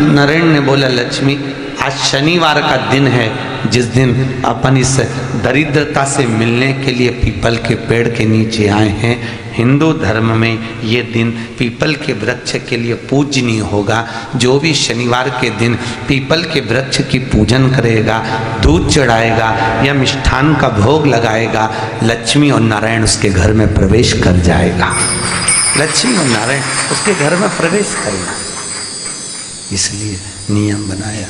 नारायण ने बोला, लक्ष्मी आज शनिवार का दिन है, जिस दिन अपन इस दरिद्रता से मिलने के लिए पीपल के पेड़ के नीचे आए हैं। हिंदू धर्म में ये दिन पीपल के वृक्ष के लिए पूजनीय होगा। जो भी शनिवार के दिन पीपल के वृक्ष की पूजन करेगा, दूध चढ़ाएगा या मिष्ठान का भोग लगाएगा, लक्ष्मी और नारायण उसके घर में प्रवेश कर जाएगा। लक्ष्मी और नारायण उसके घर में प्रवेश करेगा। इसलिए नियम बनाया।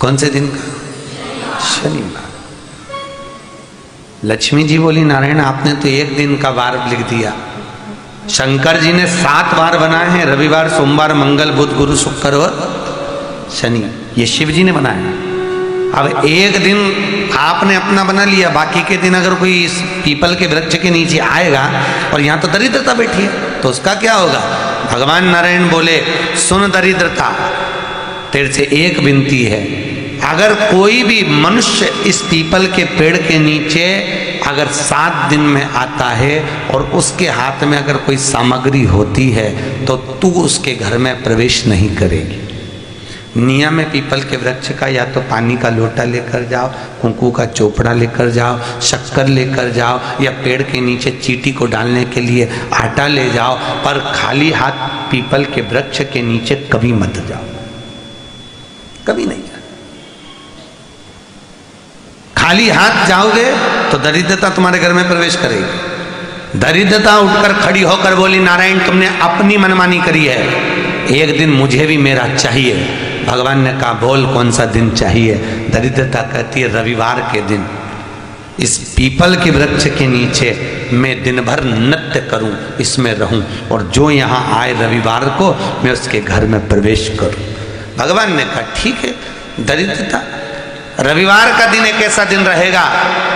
कौन से दिन का? शनिवार। लक्ष्मी जी बोली, नारायण आपने तो एक दिन का वार लिख दिया। शंकर जी ने 7 वार बनाए हैं, रविवार, सोमवार, मंगल, बुध, गुरु, शुक्र और शनि। ये शिव जी ने बनाया। अब एक दिन आपने अपना बना लिया, बाकी के दिन अगर कोई इस पीपल के वृक्ष के नीचे आएगा और यहाँ तो दरिद्रता बैठी है, तो उसका क्या होगा? भगवान नारायण बोले, सुन दरिद्रता, तेरे से एक विनती है, अगर कोई भी मनुष्य इस पीपल के पेड़ के नीचे अगर 7 दिन में आता है और उसके हाथ में अगर कोई सामग्री होती है तो तू उसके घर में प्रवेश नहीं करेगी। नियम है पीपल के वृक्ष का, या तो पानी का लोटा लेकर जाओ, कुंकू का चोपड़ा लेकर जाओ, शक्कर लेकर जाओ, या पेड़ के नीचे चींटी को डालने के लिए आटा ले जाओ, पर खाली हाथ पीपल के वृक्ष के नीचे कभी मत जाओ, कभी नहीं जाओ। खाली हाथ जाओगे तो दरिद्रता तुम्हारे घर में प्रवेश करेगी। दरिद्रता उठकर खड़ी होकर बोली, नारायण तुमने अपनी मनमानी करी है, एक दिन मुझे भी मेरा चाहिए। भगवान ने कहा, बोल कौन सा दिन चाहिए? दरिद्रता कहती है, रविवार के दिन इस पीपल के वृक्ष के नीचे मैं दिन भर नृत्य करूं, इसमें रहूं, और जो यहाँ आए रविवार को मैं उसके घर में प्रवेश करूं। भगवान ने कहा, ठीक है। दरिद्रता, रविवार का दिन एक ऐसा दिन रहेगा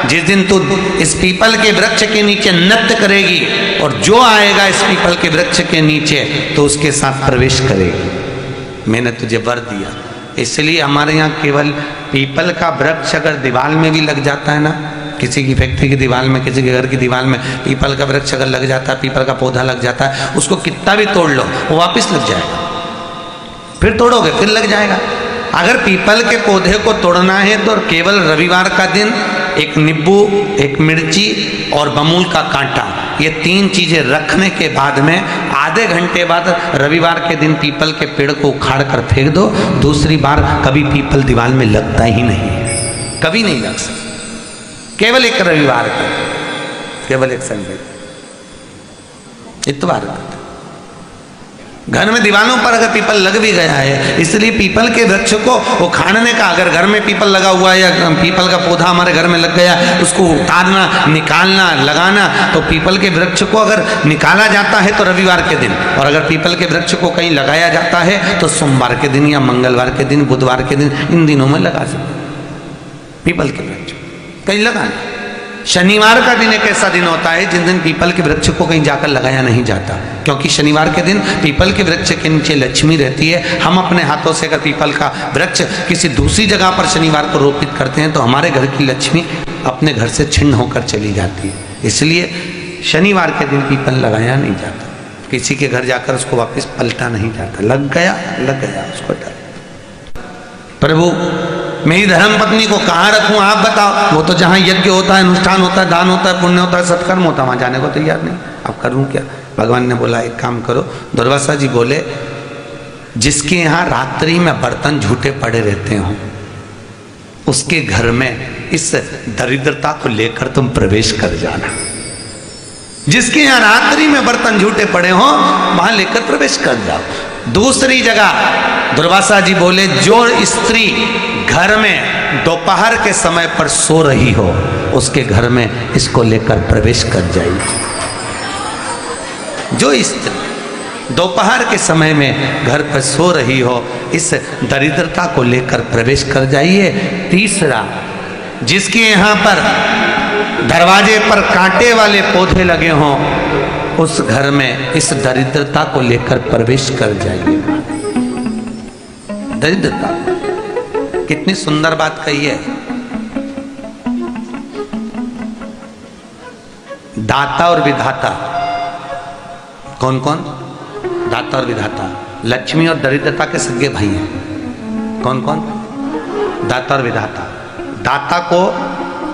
जिस दिन तू इस पीपल के वृक्ष के नीचे नृत्य करेगी, और जो आएगा इस पीपल के वृक्ष के नीचे तो उसके साथ प्रवेश करेगी। मैंने तुझे वर दिया। इसलिए हमारे यहाँ केवल पीपल का वृक्ष अगर दीवार में भी लग जाता है ना, किसी की फैक्ट्री की दीवार में, किसी के घर की दीवार में पीपल का वृक्ष अगर लग जाता है, पीपल का पौधा लग जाता है, उसको कितना भी तोड़ लो वो वापस लग जाएगा। फिर तोड़ोगे फिर लग जाएगा। अगर पीपल के पौधे को तोड़ना है तो केवल रविवार का दिन एक नींबू, एक मिर्ची और बमूल का कांटा, ये 3 चीजें रखने के बाद में आधे घंटे बाद रविवार के दिन पीपल के पेड़ को उखाड़ कर फेंक दो। दूसरी बार कभी पीपल दीवार में लगता ही नहीं है, कभी नहीं लग सकता। केवल एक रविवार का, केवल एक संडे, इतवार का। घर में दीवारों पर अगर पीपल लग भी गया है, इसलिए पीपल के वृक्ष को उखाड़ने का, अगर घर में पीपल लगा हुआ है या पीपल का पौधा हमारे घर में लग गया, उसको उतारना, निकालना, लगाना, तो पीपल के वृक्ष को अगर निकाला जाता है तो रविवार के दिन, और अगर पीपल के वृक्ष को कहीं लगाया जाता है तो सोमवार के दिन या मंगलवार के दिन, बुधवार के दिन, इन दिनों में लगा सकते पीपल के वृक्ष कहीं लगाना। शनिवार का दिन एक ऐसा दिन होता है जिस दिन पीपल के वृक्ष को कहीं जाकर लगाया नहीं जाता, क्योंकि शनिवार के दिन पीपल के वृक्ष के नीचे लक्ष्मी रहती है। हम अपने हाथों से अगर पीपल का वृक्ष किसी दूसरी जगह पर शनिवार को रोपित करते हैं तो हमारे घर की लक्ष्मी अपने घर से छिन्न होकर चली जाती है। इसलिए शनिवार के दिन पीपल लगाया नहीं जाता, किसी के घर जाकर उसको वापस पलटा नहीं जाता। लग गया उसको डर। प्रभु मेरी धर्म पत्नी को कहाँ रखूं आप बताओ? वो तो जहाँ यज्ञ होता है, अनुष्ठान होता है, दान होता है, पुण्य होता है, सत्कर्म होता है, वहाँ जाने को तैयार नहीं। अब करूँ क्या? भगवान ने बोला, एक काम करो। दुर्वासा जी बोले, जिसके यहाँ रात्रि में बर्तन झूठे पड़े रहते हो, उसके घर में इस दरिद्रता को लेकर तुम प्रवेश कर जाना। जिसके यहाँ रात्रि में बर्तन झूठे पड़े हो, वहां लेकर प्रवेश कर जाओ। दूसरी जगह दुर्वासा जी बोले, जो स्त्री घर में दोपहर के समय पर सो रही हो, उसके घर में इसको लेकर प्रवेश कर जाइए। जो स्त्री दोपहर के समय में घर पर सो रही हो, इस दरिद्रता को लेकर प्रवेश कर जाइए। तीसरा, जिसके यहाँ पर दरवाजे पर कांटे वाले पौधे लगे हों, उस घर में इस दरिद्रता को लेकर प्रवेश कर जाइए। दरिद्रता, कितनी सुंदर बात कही है। दाता और विधाता, कौन कौन? दाता और विधाता। लक्ष्मी और दरिद्रता के सगे भाई हैं। कौन कौन? दाता और विधाता। दाता को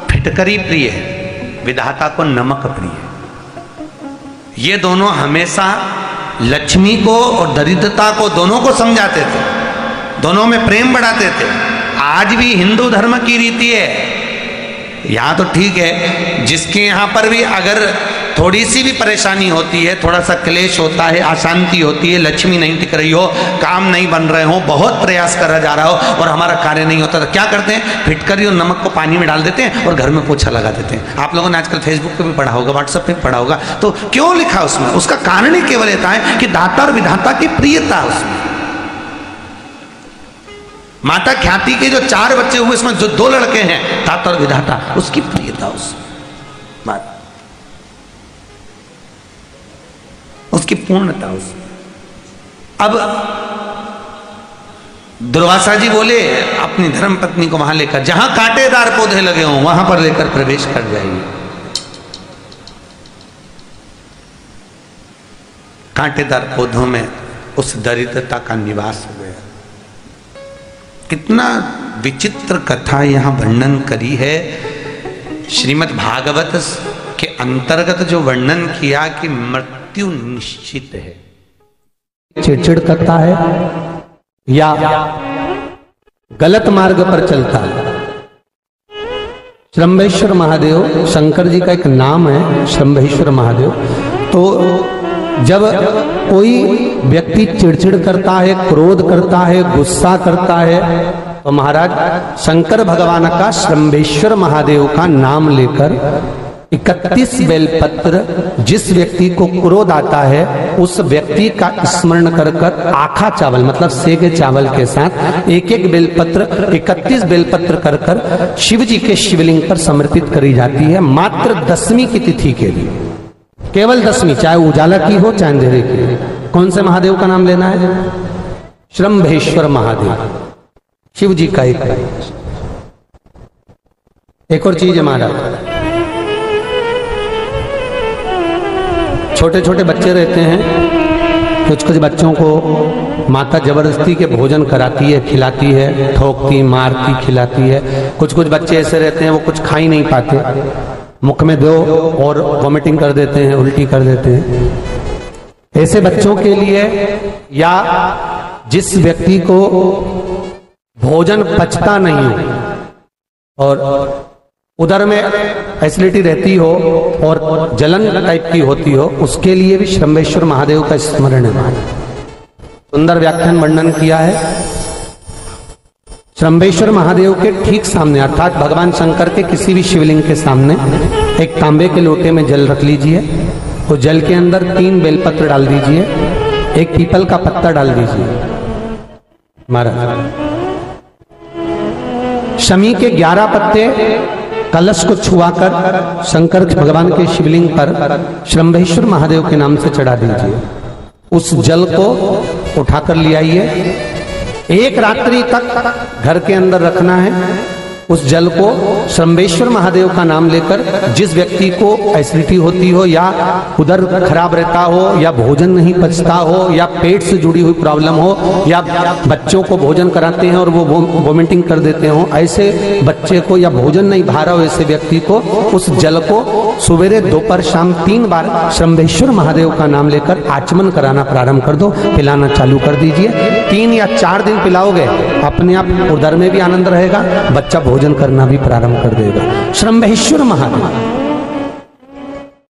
फिटकरी प्रिय है, विधाता को नमक प्रिय है। ये दोनों हमेशा लक्ष्मी को और दरिद्रता को दोनों को समझाते थे, दोनों में प्रेम बढ़ाते थे। आज भी हिंदू धर्म की रीति है, यहाँ तो ठीक है, जिसके यहाँ पर भी अगर थोड़ी सी भी परेशानी होती है, थोड़ा सा क्लेश होता है, अशांति होती है, लक्ष्मी नहीं टिक रही हो, काम नहीं बन रहे हो, बहुत प्रयास करा जा रहा हो और हमारा कार्य नहीं होता, तो क्या करते हैं? फिटकरी और नमक को पानी में डाल देते हैं और घर में पोछा लगा देते हैं। आप लोगों ने आजकल फेसबुक पे भी पढ़ा होगा, व्हाट्सएप पे भी पढ़ा होगा। तो क्यों लिखा उसमें? उसका कारण ही केवल ये है कि दाता और विधाता की प्रियता उसमें। माता ख्याति के जो 4 बच्चे हुए, इसमें जो 2 लड़के हैं, दाता और विधाता, उसकी प्रियता उसमें, उसकी पूर्णता उसमें। अब दुर्वासा जी बोले अपनी धर्म पत्नी को वहां लेकर, जहां कांटेदार पौधे लगे हों वहां पर लेकर प्रवेश कर जाइए। कांटेदार पौधों में उस दरिद्रता का निवास हो गया। कितना विचित्र कथा यहां वर्णन करी है। श्रीमद् भागवत के अंतर्गत जो वर्णन किया कि मृत्यु निश्चित है, चिड़चिड़ करता है या गलत मार्ग पर चलता है। श्रम्भेश्वर महादेव शंकर जी का एक नाम है, श्रम्भेश्वर महादेव। तो जब कोई व्यक्ति चिड़चिड़ करता है, क्रोध करता है, गुस्सा करता है, तो महाराज शंकर भगवान का श्रम्भेश्वर महादेव का नाम लेकर 31 बेलपत्र, जिस व्यक्ति को क्रोध आता है उस व्यक्ति का स्मरण कर कर आखा चावल मतलब सेके चावल के साथ एक एक बेलपत्र 31 बेलपत्र कर कर शिव जी के शिवलिंग पर समर्पित करी जाती है, मात्र 10वीं की तिथि के लिए। केवल 10वीं, चाहे उजाला की हो चाहे अंधेरे की। कौन से महादेव का नाम लेना है? श्रम्भेश्वर महादेव, शिव जी का एक और चीज है महाराज, छोटे छोटे बच्चे रहते हैं, कुछ कुछ बच्चों को माता जबरदस्ती के भोजन कराती है, खिलाती है, ठोकती, मारती, खिलाती है। कुछ कुछ बच्चे ऐसे रहते हैं वो कुछ खा ही नहीं पाते, मुख में दो और वॉमिटिंग कर देते हैं, उल्टी कर देते हैं। ऐसे बच्चों के लिए या जिस व्यक्ति को भोजन पचता नहीं हो और उदर में एसिडिटी रहती हो और जलन टाइप की होती हो, उसके लिए भी श्रम्भेश्वर महादेव का स्मरण है। सुंदर व्याख्यान वर्णन किया है। श्रम्भेश्वर महादेव के ठीक सामने अर्थात भगवान शंकर के किसी भी शिवलिंग के सामने एक तांबे के लोटे में जल रख लीजिए, और जल के अंदर 3 बेलपत्र डाल दीजिए, एक पीपल का पत्ता डाल दीजिए। महाराज शमी के 11 पत्ते कलश को छुआकर शंकर भगवान के शिवलिंग पर श्रम्भेश्वर महादेव के नाम से चढ़ा दीजिए। उस जल को उठाकर ले आइए, एक रात्रि तक घर के अंदर रखना है। उस जल को श्रम्भेश्वर महादेव का नाम लेकर, जिस व्यक्ति को एसिडिटी होती हो या उदर खराब रहता हो या भोजन नहीं पचता हो या पेट से जुड़ी हुई प्रॉब्लम हो या बच्चों को भोजन कराते हैं और वो वोमिटिंग कर देते हो, ऐसे बच्चे को या भोजन नहीं भा रहा हो ऐसे व्यक्ति को उस जल को सवेरे दोपहर शाम 3 बार श्रम्भेश्वर महादेव का नाम लेकर आचमन कराना प्रारंभ कर दो, पिलाना चालू कर दीजिए। 3 या 4 दिन पिलाओगे, अपने आप उदर में भी आनंद रहेगा, बच्चा भोजन करना भी प्रारंभ कर देगा। श्रम्भेश्वर महादेव